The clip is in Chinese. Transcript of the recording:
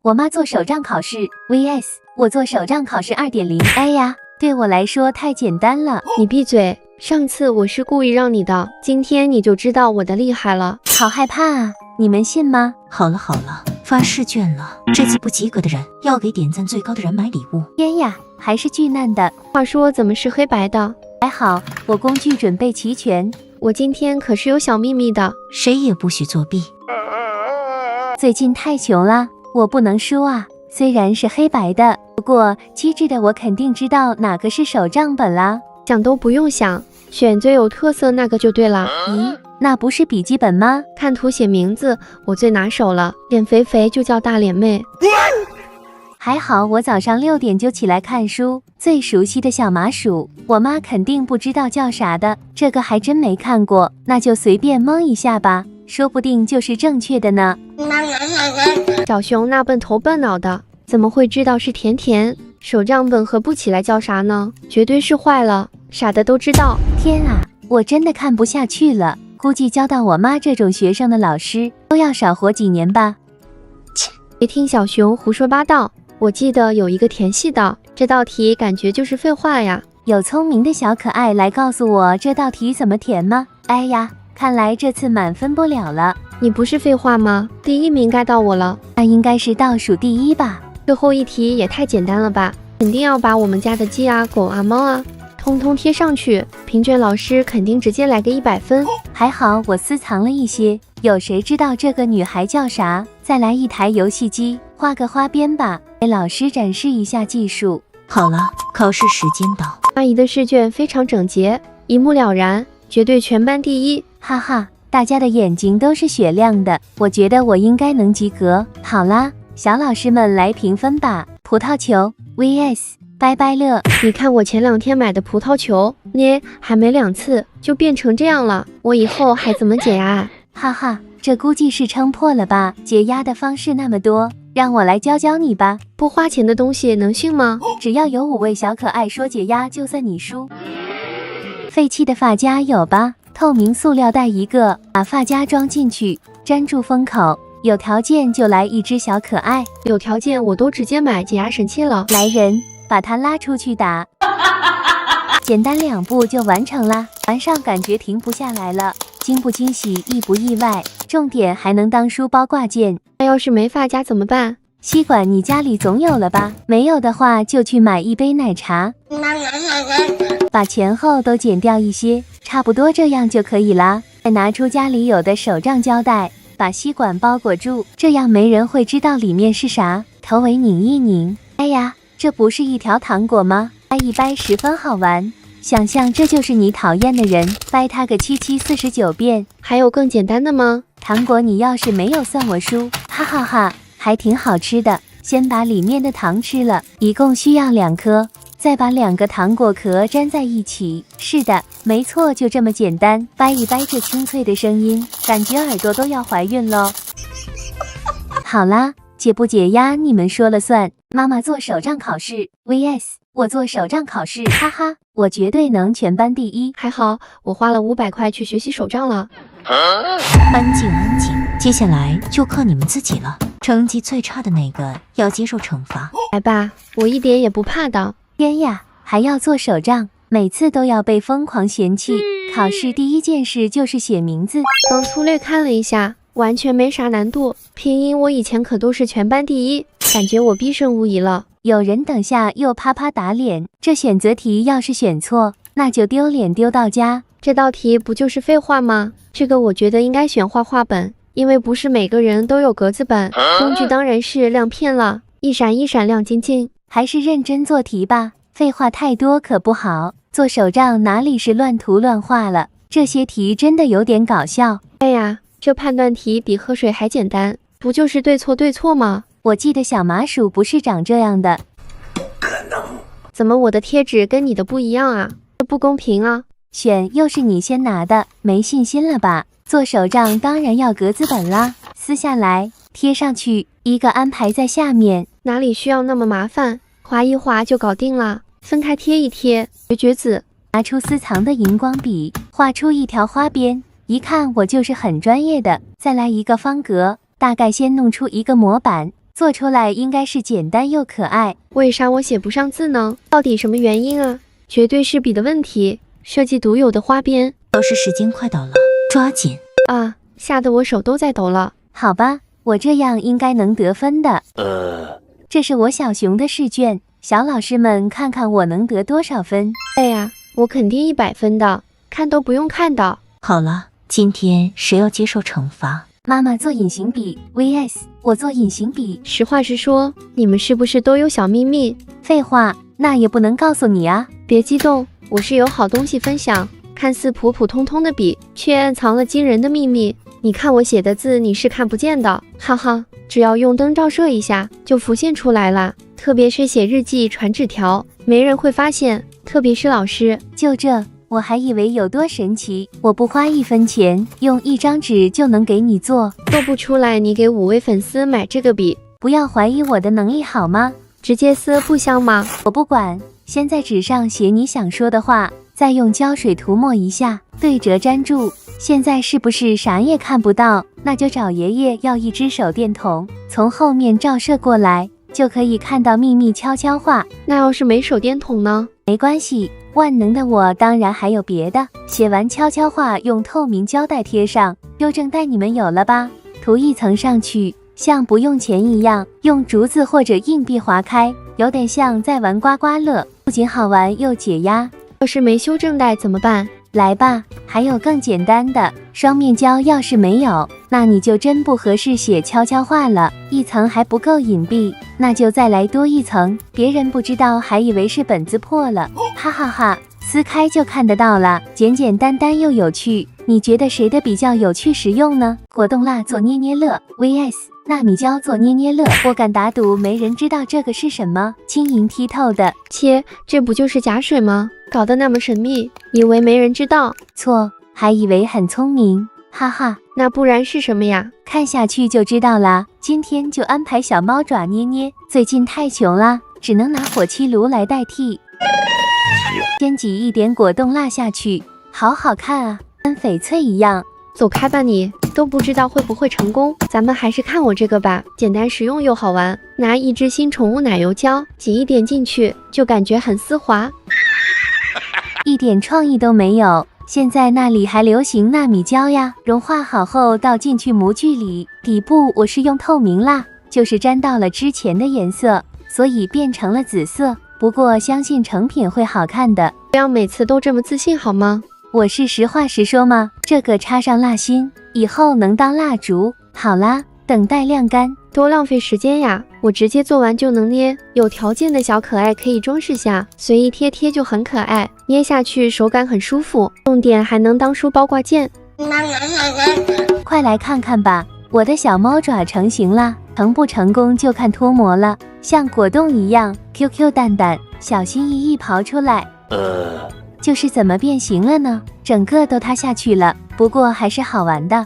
我妈做手账考试 vs 我做手账考试2.0。哎呀，对我来说太简单了。你闭嘴！上次我是故意让你的，今天你就知道我的厉害了。好害怕啊！你们信吗？好了好了，发试卷了，这次不及格的人要给点赞最高的人买礼物。天呀，还是巨难的。话说怎么是黑白的？还好我工具准备齐全。我今天可是有小秘密的，谁也不许作弊。最近太穷了，我不能输啊。虽然是黑白的，不过机智的我肯定知道哪个是手账本啦。想都不用想，选最有特色那个就对了。咦，那不是笔记本吗？看图写名字，我最拿手了。脸肥肥就叫大脸妹。还好我早上6点就起来看书。最熟悉的小麻薯，我妈肯定不知道叫啥的，这个还真没看过，那就随便蒙一下吧，说不定就是正确的呢。小熊那笨头笨脑的，怎么会知道是甜甜？手账本合不起来叫啥呢？绝对是坏了，傻的都知道。天啊，我真的看不下去了，估计教到我妈这种学生的老师都要少活几年吧。切，别听小熊胡说八道，我记得有一个甜系的，这道题感觉就是废话呀。有聪明的小可爱来告诉我这道题怎么填吗？哎呀，看来这次满分不了了。你不是废话吗？第1名该到我了，那应该是倒数第1吧。最后一题也太简单了吧，肯定要把我们家的鸡啊、狗啊、猫啊通通贴上去，评卷老师肯定直接来个100分。还好我私藏了一些，有谁知道这个女孩叫啥？再来一台游戏机，画个花边吧，给老师展示一下技术。好了，考试时间到。阿姨的试卷非常整洁，一目了然，绝对全班第1。哈哈，大家的眼睛都是雪亮的，我觉得我应该能及格。好啦，小老师们来评分吧。葡萄球 vs 拜拜乐。你看我前2天买的葡萄球，捏还没2次就变成这样了，我以后还怎么解压？哈哈，这估计是撑破了吧？解压的方式那么多，让我来教教你吧。不花钱的东西能信吗？只要有5位小可爱说解压，就算你输。废弃的发夹有吧？透明塑料袋1个，把发夹装进去，粘住封口。有条件就来1只小可爱，有条件我都直接买解压神器了。来人，把它拉出去打。简单2步就完成啦，玩上感觉停不下来了。惊不惊喜，意不意外，重点还能当书包挂件。那要是没发夹怎么办？吸管你家里总有了吧？没有的话就去买1杯奶茶。把前后都剪掉一些，差不多这样就可以啦。再拿出家里有的手账胶带，把吸管包裹住，这样没人会知道里面是啥。头尾拧一拧，哎呀，这不是一条糖果吗？掰一掰十分好玩。想象这就是你讨厌的人，掰它个7749遍。还有更简单的吗？糖果你要是没有算我输，哈哈哈，还挺好吃的。先把里面的糖吃了，一共需要2颗。再把2个糖果壳粘在一起。是的，没错，就这么简单。掰一掰，这清脆的声音，感觉耳朵都要怀孕咯。好啦，解不解压你们说了算。妈妈做手账考试 vs 我做手账考试，哈哈，我绝对能全班第1。还好我花了500块去学习手账了。安静安静，接下来就靠你们自己了。成绩最差的那个要接受惩罚。来吧，我一点也不怕的。天呀，还要做手账，每次都要被疯狂嫌弃。考试第1件事就是写名字。刚粗略看了一下，完全没啥难度。拼音我以前可都是全班第1，感觉我必胜无疑了。有人等下又啪啪打脸，这选择题要是选错，那就丢脸丢到家。这道题不就是废话吗？这个我觉得应该选画画本，因为不是每个人都有格子本。工具当然是亮片了，一闪一闪亮晶晶。还是认真做题吧，废话太多可不好。做手账哪里是乱涂乱画了，这些题真的有点搞笑。哎呀，这判断题比喝水还简单，不就是对错吗？我记得小麻薯不是长这样的。可能。怎么我的贴纸跟你的不一样啊？这不公平啊！选又是你先拿的，没信心了吧？做手账当然要格子本啦，撕下来贴上去，一个安排在下面。哪里需要那么麻烦，划一划就搞定了。分开贴一贴，绝子。拿出私藏的荧光笔，画出一条花边，一看我就是很专业的。再来一个方格，大概先弄出一个模板，做出来应该是简单又可爱。为啥我写不上字呢？到底什么原因啊？绝对是笔的问题，设计独有的花边。都是时间快到了，抓紧啊！吓得我手都在抖了。好吧，我这样应该能得分的。这是我小熊的试卷，小老师们看看我能得多少分。哎呀，我肯定100分的，看都不用看的。好了，今天谁要接受惩罚？妈妈做隐形笔 vs 我做隐形笔。实话实说，你们是不是都有小秘密？废话，那也不能告诉你啊。别激动，我是有好东西分享。看似普普通通的笔，却暗藏了惊人的秘密。你看我写的字，你是看不见的，哈哈，只要用灯照射一下，就浮现出来了。特别是写日记、传纸条，没人会发现，特别是老师。就这，我还以为有多神奇，我不花1分钱，用1张纸就能给你做不出来，你给5位粉丝买这个笔。不要怀疑我的能力好吗？直接撕不香吗？我不管，先在纸上写你想说的话，再用胶水涂抹一下，对折粘住。现在是不是啥也看不到？那就找爷爷要一支手电筒，从后面照射过来，就可以看到秘密悄悄话。那要是没手电筒呢？没关系，万能的我当然还有别的。写完悄悄话用透明胶带贴上，纠正带你们有了吧？涂一层上去，像不用钱一样，用竹子或者硬币划开，有点像在玩刮刮乐，不仅好玩又解压。要是没修正带怎么办？来吧，还有更简单的，双面胶要是没有，那你就真不合适写悄悄话了，一层还不够隐蔽，那就再来多一层，别人不知道还以为是本子破了，哈哈哈，撕开就看得到了，简简单单又有趣。你觉得谁的比较有趣实用呢？果冻蜡做捏捏乐 vs 纳米胶做捏捏乐，我敢打赌没人知道这个是什么，晶莹剔透的。切，这不就是假水吗？搞得那么神秘，以为没人知道。错，还以为很聪明，哈哈。那不然是什么呀？看下去就知道啦。今天就安排小猫爪捏捏，最近太穷啦，只能拿火漆炉来代替。先挤一点果冻蜡下去，好好看啊，跟翡翠一样。走开吧你，都不知道会不会成功。咱们还是看我这个吧，简单实用又好玩。拿一支新宠物奶油胶，挤一点进去，就感觉很丝滑。一点创意都没有。现在那里还流行纳米胶呀，融化好后倒进去模具里，底部我是用透明蜡，就是沾到了之前的颜色，所以变成了紫色。不过相信成品会好看的。不要每次都这么自信好吗？我是实话实说吗？这个插上蜡芯，以后能当蜡烛。好啦，等待晾干。多浪费时间呀！我直接做完就能捏。有条件的小可爱可以装饰下，随意贴贴就很可爱，捏下去手感很舒服，重点还能当书包挂件。快来看看吧，我的小猫爪成型啦！成不成功就看脱模了，像果冻一样 QQ 蛋蛋，小心翼翼刨出来。就是怎么变形了呢？整个都塌下去了，不过还是好玩的。